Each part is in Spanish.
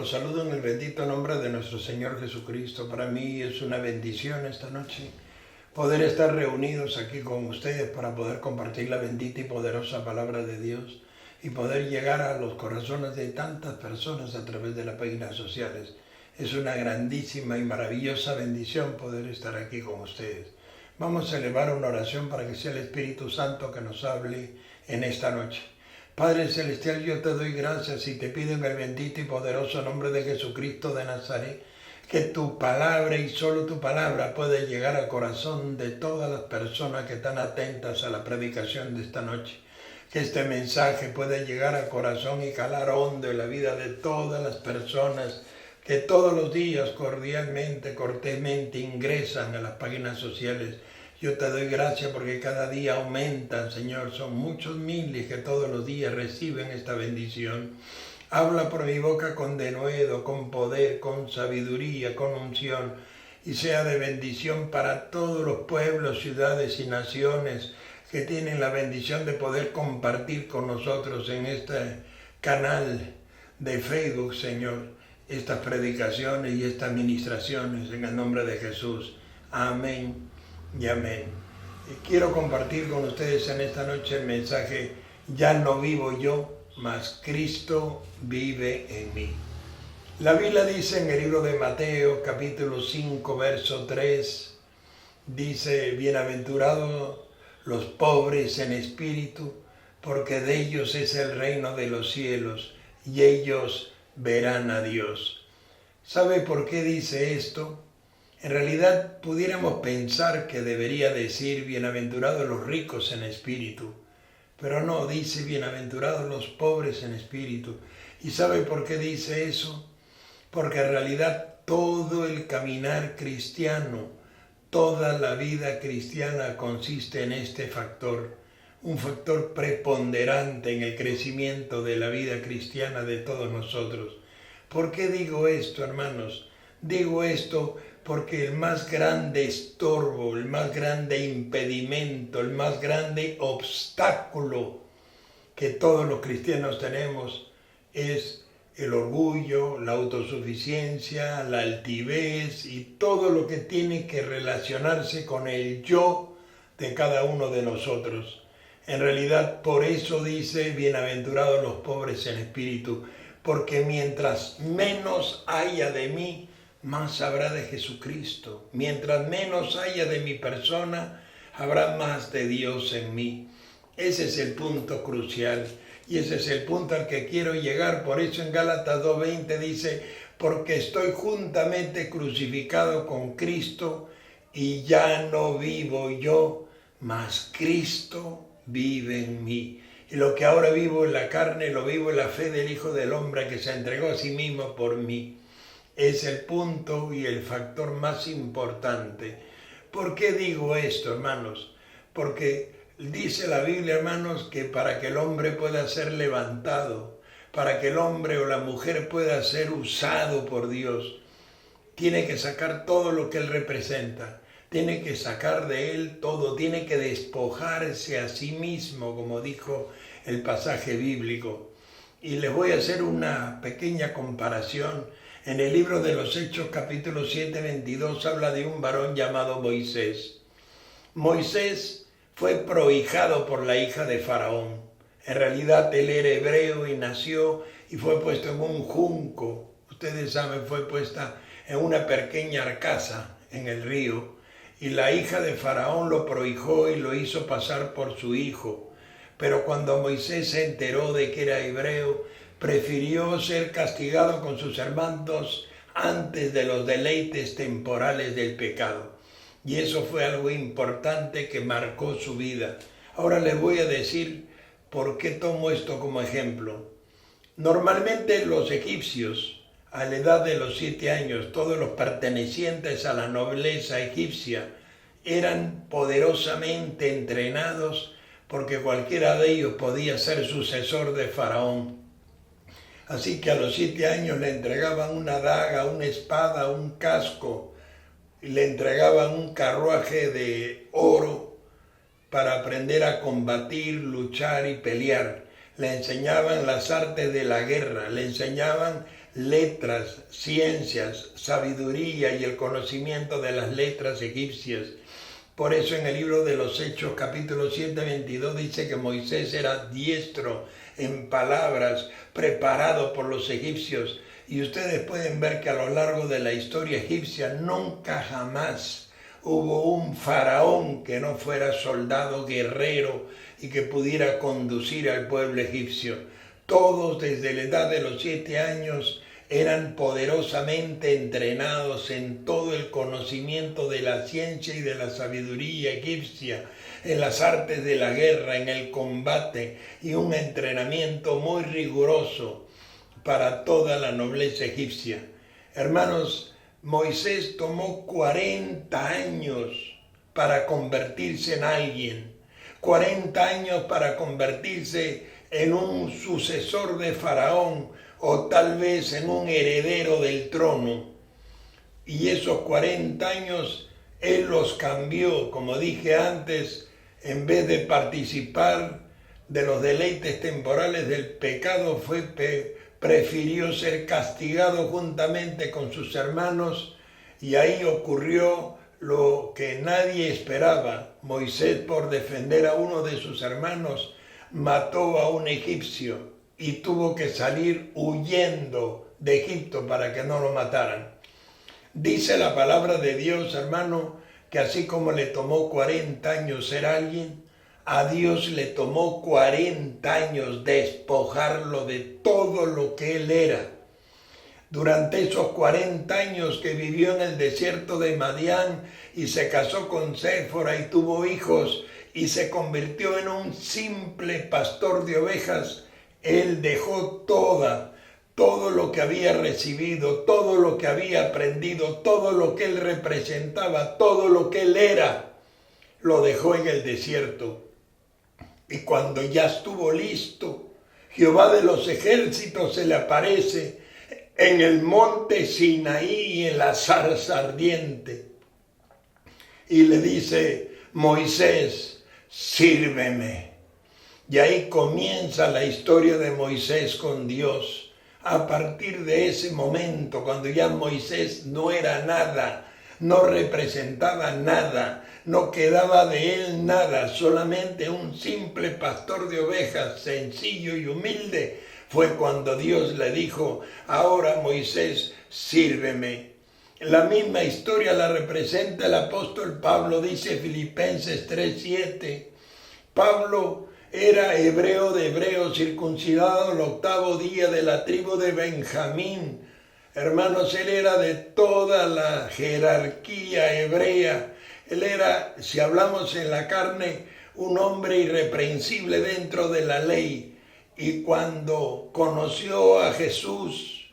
Los saludo en el bendito nombre de nuestro Señor Jesucristo. Para mí es una bendición esta noche poder estar reunidos aquí con ustedes para poder compartir la bendita y poderosa palabra de Dios y poder llegar a los corazones de tantas personas a través de las páginas sociales. Es una grandísima y maravillosa bendición poder estar aquí con ustedes. Vamos a elevar una oración para que sea el Espíritu Santo que nos hable en esta noche. Padre Celestial, yo te doy gracias y te pido en el bendito y poderoso nombre de Jesucristo de Nazaret, que tu palabra y solo tu palabra puede llegar al corazón de todas las personas que están atentas a la predicación de esta noche. Que este mensaje pueda llegar al corazón y calar hondo en la vida de todas las personas que todos los días cordialmente, cortésmente ingresan a las páginas sociales. Yo te doy gracias porque cada día aumentan, Señor. Son muchos miles que todos los días reciben esta bendición. Habla por mi boca con denuedo, con poder, con sabiduría, con unción, y sea de bendición para todos los pueblos, ciudades y naciones que tienen la bendición de poder compartir con nosotros en este canal de Facebook, Señor, estas predicaciones y estas ministraciones en el nombre de Jesús. Amén y amén. Quiero compartir con ustedes en esta noche el mensaje: ya no vivo yo, mas Cristo vive en mí. La Biblia dice en el libro de Mateo, capítulo 5, verso 3, dice: bienaventurados los pobres en espíritu, porque de ellos es el reino de los cielos, y ellos verán a Dios. ¿Sabe por qué dice esto? En realidad pudiéramos pensar que debería decir bienaventurados los ricos en espíritu, pero no, dice bienaventurados los pobres en espíritu. ¿Y sabe por qué dice eso? Porque en realidad todo el caminar cristiano, toda la vida cristiana consiste en este factor, un factor preponderante en el crecimiento de la vida cristiana de todos nosotros. ¿Por qué digo esto, hermanos? Digo esto porque el más grande estorbo, el más grande impedimento, el más grande obstáculo que todos los cristianos tenemos es el orgullo, la autosuficiencia, la altivez y todo lo que tiene que relacionarse con el yo de cada uno de nosotros. En realidad, por eso dice, bienaventurados los pobres en espíritu, porque mientras menos haya de mí, más habrá de Jesucristo. Mientras menos haya de mi persona, habrá más de Dios en mí. Ese es el punto crucial y ese es el punto al que quiero llegar. Por eso en Gálatas 2:20 dice: porque estoy juntamente crucificado con Cristo y ya no vivo yo, mas Cristo vive en mí. Y lo que ahora vivo en la carne, lo vivo en la fe del Hijo del Hombre que se entregó a sí mismo por mí. Es el punto y el factor más importante. ¿Por qué digo esto, hermanos? Porque dice la Biblia, hermanos, que para que el hombre pueda ser levantado, para que el hombre o la mujer pueda ser usado por Dios, tiene que sacar todo lo que él representa. Tiene que sacar de él todo, tiene que despojarse a sí mismo, como dijo el pasaje bíblico. Y les voy a hacer una pequeña comparación. En el libro de los Hechos, capítulo 7, 22, habla de un varón llamado Moisés. Moisés fue prohijado por la hija de Faraón. En realidad él era hebreo y nació y fue puesto en un junco. Ustedes saben, fue puesta en una pequeña arcaza en el río. Y la hija de Faraón lo prohijó y lo hizo pasar por su hijo. Pero cuando Moisés se enteró de que era hebreo, prefirió ser castigado con sus hermanos antes de los deleites temporales del pecado. Y eso fue algo importante que marcó su vida. Ahora les voy a decir por qué tomo esto como ejemplo. Normalmente los egipcios, a la edad de los 7 años, todos los pertenecientes a la nobleza egipcia eran poderosamente entrenados porque cualquiera de ellos podía ser sucesor de Faraón. Así que a los 7 años le entregaban una daga, una espada, un casco, y le entregaban un carruaje de oro para aprender a combatir, luchar y pelear. Le enseñaban las artes de la guerra, le enseñaban letras, ciencias, sabiduría y el conocimiento de las letras egipcias. Por eso en el libro de los Hechos, capítulo 7, 22, dice que Moisés era diestro en palabras, preparado por los egipcios. Y ustedes pueden ver que a lo largo de la historia egipcia nunca jamás hubo un faraón que no fuera soldado, guerrero y que pudiera conducir al pueblo egipcio. Todos desde la edad de los 7 años eran poderosamente entrenados en todo el conocimiento de la ciencia y de la sabiduría egipcia, en las artes de la guerra, en el combate y un entrenamiento muy riguroso para toda la nobleza egipcia. Hermanos, Moisés tomó 40 años para convertirse en alguien, 40 años para convertirse en un sucesor de Faraón o tal vez en un heredero del trono. Y esos 40 años él los cambió, como dije antes, en vez de participar de los deleites temporales del pecado, prefirió ser castigado juntamente con sus hermanos, y ahí ocurrió lo que nadie esperaba. Moisés, por defender a uno de sus hermanos, mató a un egipcio y tuvo que salir huyendo de Egipto para que no lo mataran. Dice la palabra de Dios, hermano, que así como le tomó 40 años ser alguien, a Dios le tomó 40 años despojarlo de todo lo que él era. Durante esos 40 años que vivió en el desierto de Madián y se casó con Séfora y tuvo hijos y se convirtió en un simple pastor de ovejas, él dejó todo lo que había recibido, todo lo que había aprendido, todo lo que él representaba, todo lo que él era, lo dejó en el desierto. Y cuando ya estuvo listo, Jehová de los ejércitos se le aparece en el monte Sinaí, en la zarza ardiente, y le dice: Moisés, sírveme. Y ahí comienza la historia de Moisés con Dios. A partir de ese momento, cuando ya Moisés no era nada, no representaba nada, no quedaba de él nada, solamente un simple pastor de ovejas, sencillo y humilde, fue cuando Dios le dijo: ahora Moisés, sírveme. La misma historia la representa el apóstol Pablo, dice Filipenses 3:7. Pablo era hebreo de hebreos, circuncidado el 8º día, de la tribu de Benjamín. Hermanos, él era de toda la jerarquía hebrea. Él era, si hablamos en la carne, un hombre irreprensible dentro de la ley. Y cuando conoció a Jesús,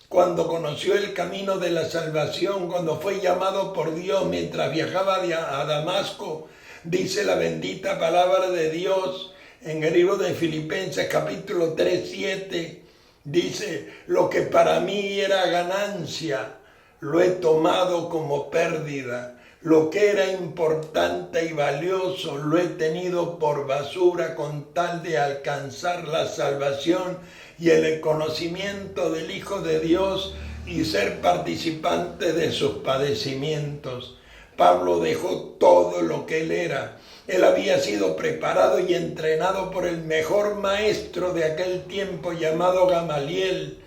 cuando conoció el camino de la salvación, cuando fue llamado por Dios mientras viajaba a Damasco, dice la bendita palabra de Dios en el libro de Filipenses capítulo 3:7, dice: lo que para mí era ganancia, lo he tomado como pérdida. Lo que era importante y valioso, lo he tenido por basura con tal de alcanzar la salvación y el conocimiento del Hijo de Dios y ser participante de sus padecimientos. Pablo dejó todo lo que él era. Él había sido preparado y entrenado por el mejor maestro de aquel tiempo, llamado Gamaliel,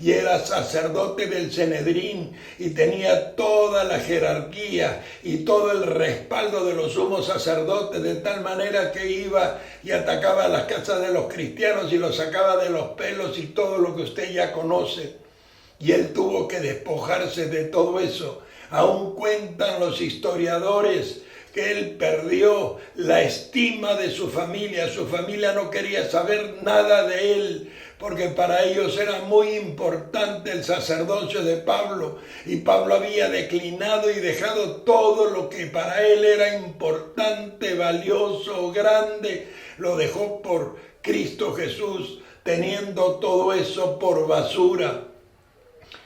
y era sacerdote del Sanedrín y tenía toda la jerarquía y todo el respaldo de los sumos sacerdotes, de tal manera que iba y atacaba las casas de los cristianos y los sacaba de los pelos y todo lo que usted ya conoce. Y él tuvo que despojarse de todo eso. Aún cuentan los historiadores que él perdió la estima de su familia no quería saber nada de él, porque para ellos era muy importante el sacerdocio de Pablo, y Pablo había declinado y dejado todo lo que para él era importante, valioso, grande, lo dejó por Cristo Jesús, teniendo todo eso por basura.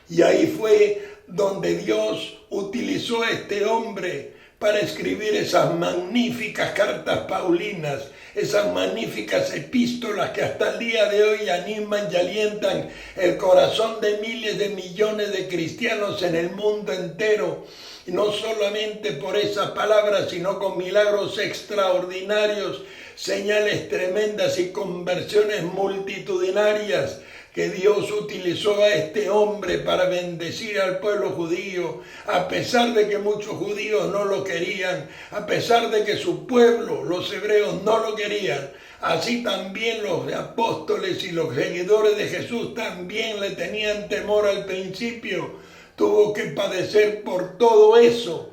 Y ahí fue donde Dios utilizó a este hombre para escribir esas magníficas cartas paulinas, esas magníficas epístolas que hasta el día de hoy animan y alientan el corazón de miles de millones de cristianos en el mundo entero. Y no solamente por esas palabras, sino con milagros extraordinarios, señales tremendas y conversiones multitudinarias que Dios utilizó a este hombre para bendecir al pueblo judío, a pesar de que muchos judíos no lo querían, a pesar de que su pueblo, los hebreos, no lo querían. Así también los apóstoles y los seguidores de Jesús también le tenían temor al principio. Tuvo que padecer por todo eso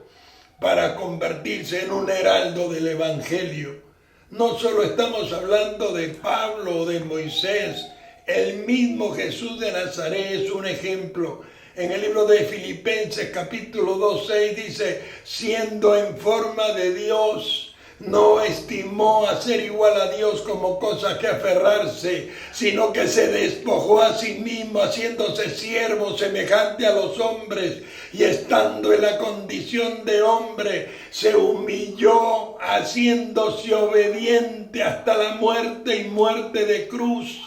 para convertirse en un heraldo del Evangelio. No solo estamos hablando de Pablo o de Moisés, el mismo Jesús de Nazaret es un ejemplo. En el libro de Filipenses capítulo 2:6 dice, siendo en forma de Dios, no estimó a ser igual a Dios como cosa que aferrarse, sino que se despojó a sí mismo, haciéndose siervo semejante a los hombres, y estando en la condición de hombre, se humilló, haciéndose obediente hasta la muerte y muerte de cruz.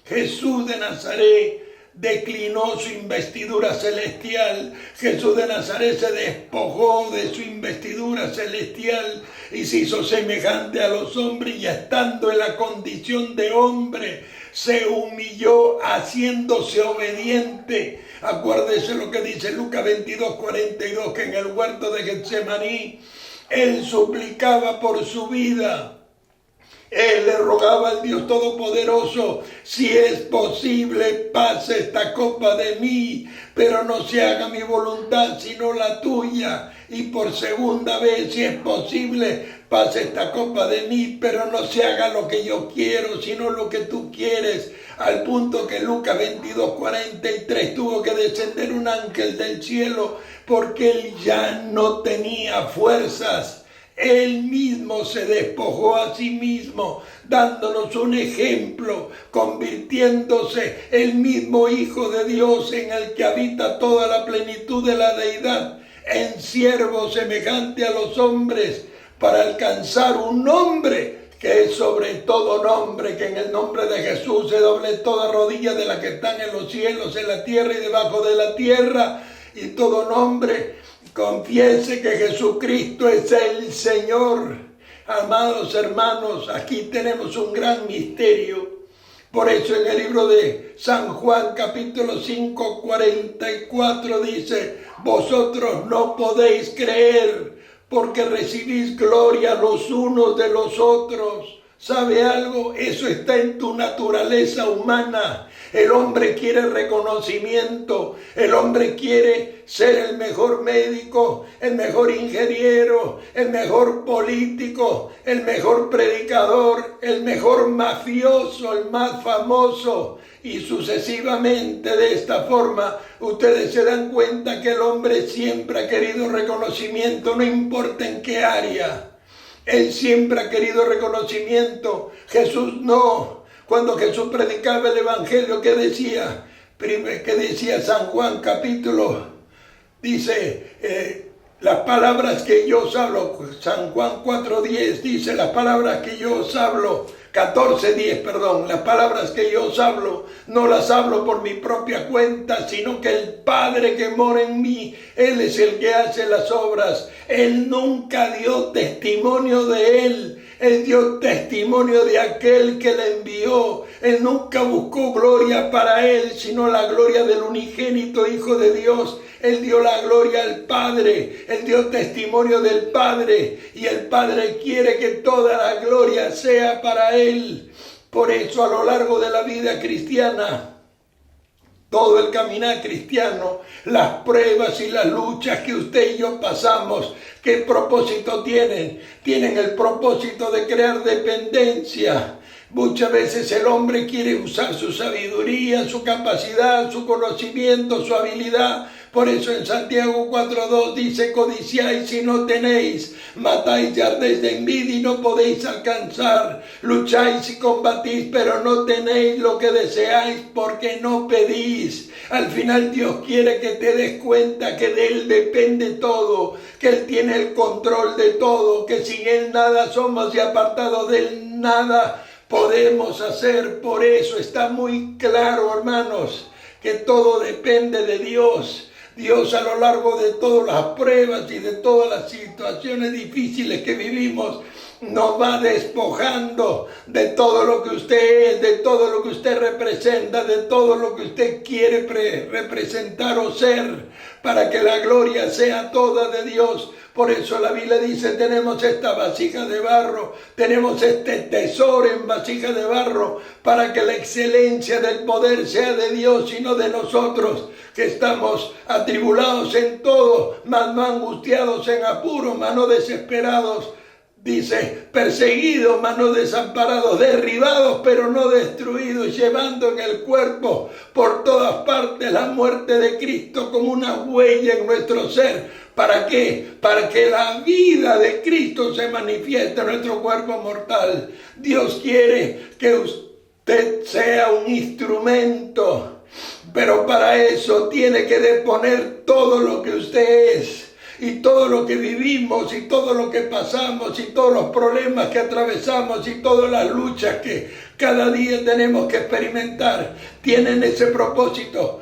Jesús de Nazaret declinó su investidura celestial. Jesús de Nazaret se despojó de su investidura celestial y se hizo semejante a los hombres, y estando en la condición de hombre, se humilló haciéndose obediente. Acuérdese lo que dice Lucas 22:42, que en el huerto de Getsemaní él suplicaba por su vida. Él le rogaba al Dios Todopoderoso, si es posible, pase esta copa de mí, pero no se haga mi voluntad, sino la tuya. Y por segunda vez, si es posible, pase esta copa de mí, pero no se haga lo que yo quiero, sino lo que tú quieres. Al punto que Lucas 22:43 tuvo que descender un ángel del cielo, porque él ya no tenía fuerzas. Él mismo se despojó a sí mismo, dándonos un ejemplo, convirtiéndose el mismo Hijo de Dios, en el que habita toda la plenitud de la deidad, en siervo semejante a los hombres, para alcanzar un nombre que es sobre todo nombre, que en el nombre de Jesús se doble toda rodilla de las que están en los cielos, en la tierra y debajo de la tierra, y todo nombre confiese que Jesucristo es el Señor. Amados hermanos, aquí tenemos un gran misterio. Por eso en el libro de San Juan capítulo 5:44 dice, vosotros no podéis creer porque recibís gloria los unos de los otros. ¿Sabe algo? Eso está en tu naturaleza humana. El hombre quiere reconocimiento, el hombre quiere ser el mejor médico, el mejor ingeniero, el mejor político, el mejor predicador, el mejor mafioso, el más famoso, y sucesivamente. De esta forma, ustedes se dan cuenta que el hombre siempre ha querido reconocimiento, no importa en qué área. Él siempre ha querido reconocimiento. Jesús no. Cuando Jesús predicaba el Evangelio, ¿qué decía? ¿Qué decía San Juan capítulo? Dice, las palabras que yo os hablo, San Juan 4:10 dice, las palabras que yo os hablo, 14:10, perdón, las palabras que yo os hablo, no las hablo por mi propia cuenta, sino que el Padre que mora en mí, Él es el que hace las obras. Él nunca dio testimonio de Él. Él dio testimonio de aquel que le envió. Él nunca buscó gloria para Él, sino la gloria del unigénito Hijo de Dios. Él dio la gloria al Padre. Él dio testimonio del Padre. Y el Padre quiere que toda la gloria sea para Él. Por eso, a lo largo de la vida cristiana, todo el caminar cristiano, las pruebas y las luchas que usted y yo pasamos, ¿qué propósito tienen? Tienen el propósito de crear dependencia. Muchas veces el hombre quiere usar su sabiduría, su capacidad, su conocimiento, su habilidad Por eso en Santiago 4:2 dice: codiciáis y no tenéis, matáis y ardéis de envidia y no podéis alcanzar, lucháis y combatís, pero no tenéis lo que deseáis porque no pedís. Al final Dios quiere que te des cuenta que de Él depende todo, que Él tiene el control de todo, que sin Él nada somos y apartado de Él nada podemos hacer. Por eso está muy claro, hermanos, que todo depende de Dios. Dios, a lo largo de todas las pruebas y de todas las situaciones difíciles que vivimos, nos va despojando de todo lo que usted es, de todo lo que usted representa, de todo lo que usted quiere representar o ser, para que la gloria sea toda de Dios. Por eso la Biblia dice: tenemos esta vasija de barro, tenemos este tesoro en vasija de barro, para que la excelencia del poder sea de Dios y no de nosotros, que estamos atribulados en todo, mas no angustiados, en apuro, mas no desesperados. Dice: perseguidos, mas no desamparados, derribados, pero no destruidos, llevando en el cuerpo por todas partes la muerte de Cristo como una huella en nuestro ser. ¿Para qué? Para que la vida de Cristo se manifieste en nuestro cuerpo mortal. Dios quiere que usted sea un instrumento, pero para eso tiene que deponer todo lo que usted es. Y todo lo que vivimos, y todo lo que pasamos, y todos los problemas que atravesamos, y todas las luchas que cada día tenemos que experimentar, tienen ese propósito.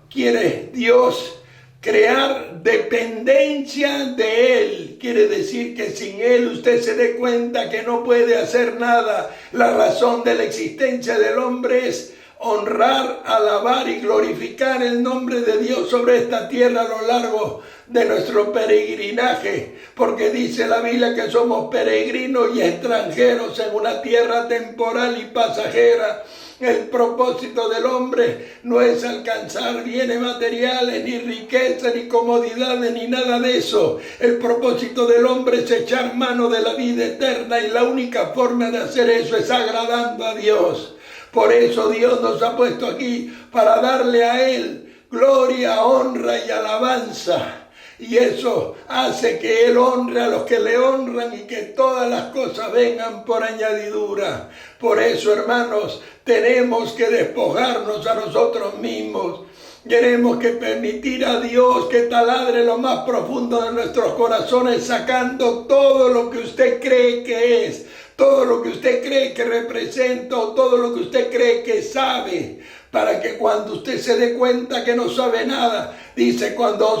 Quiere Dios crear dependencia de Él. Quiere decir que sin Él usted se dé cuenta que no puede hacer nada. La razón de la existencia del hombre es honrar, alabar y glorificar el nombre de Dios sobre esta tierra a lo largo de nuestro peregrinaje, porque dice la Biblia que somos peregrinos y extranjeros en una tierra temporal y pasajera. El propósito del hombre no es alcanzar bienes materiales, ni riqueza, ni comodidades, ni nada de eso. El propósito del hombre es echar mano de la vida eterna, y la única forma de hacer eso es agradando a Dios. Por eso Dios nos ha puesto aquí, para darle a Él gloria, honra y alabanza. Y eso hace que Él honre a los que le honran, y que todas las cosas vengan por añadidura. Por eso, hermanos, tenemos que despojarnos a nosotros mismos. Tenemos que permitir a Dios que taladre lo más profundo de nuestros corazones, sacando todo lo que usted cree que es, todo lo que usted cree que representa, o todo lo que usted cree que sabe, para que cuando usted se dé cuenta que no sabe nada, dice: cuando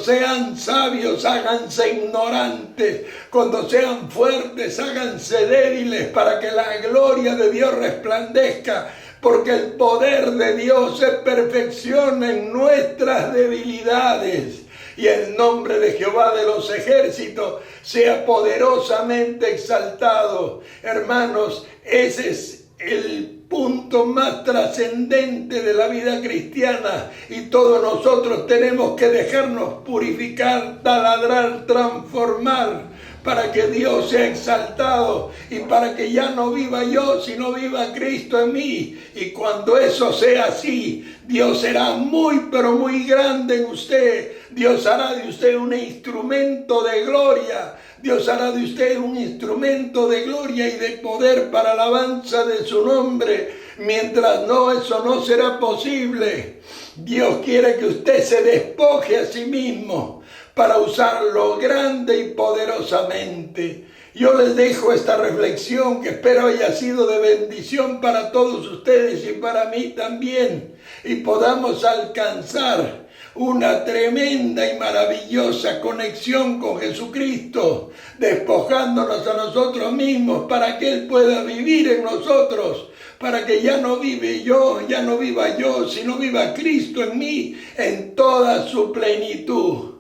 sean sabios, háganse ignorantes, cuando sean fuertes, háganse débiles, para que la gloria de Dios resplandezca, porque el poder de Dios se perfecciona en nuestras debilidades. Y el nombre de Jehová de los ejércitos sea poderosamente exaltado. Hermanos, ese es el punto más trascendente de la vida cristiana, y todos nosotros tenemos que dejarnos purificar, taladrar, transformar, para que Dios sea exaltado, y para que ya no viva yo, sino viva Cristo en mí. Y cuando eso sea así, Dios será muy, pero muy grande en usted. Dios hará de usted un instrumento de gloria. Dios hará de usted un instrumento de gloria y de poder para alabanza de su nombre. Mientras no, eso no será posible. Dios quiere que usted se despoje a sí mismo para usarlo grande y poderosamente. Yo les dejo esta reflexión, que espero haya sido de bendición para todos ustedes y para mí también, y podamos alcanzar una tremenda y maravillosa conexión con Jesucristo, despojándonos a nosotros mismos para que Él pueda vivir en nosotros, para que ya no viva yo, sino viva Cristo en mí en toda su plenitud.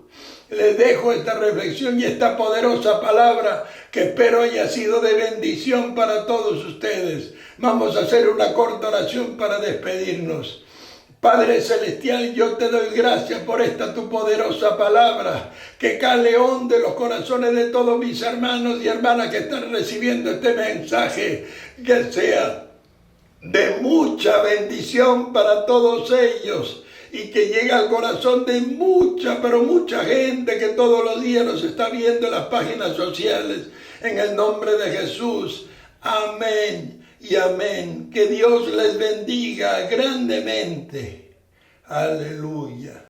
Les dejo esta reflexión y esta poderosa palabra, que espero haya sido de bendición para todos ustedes. Vamos a hacer una corta oración para despedirnos. Padre Celestial, yo te doy gracias por esta tu poderosa palabra, que cale hondo en los corazones de todos mis hermanos y hermanas que están recibiendo este mensaje, que sea de mucha bendición para todos ellos, y que llegue al corazón de mucha, pero mucha gente que todos los días nos está viendo en las páginas sociales. En el nombre de Jesús. Amén y amén. Que Dios les bendiga grandemente. Aleluya.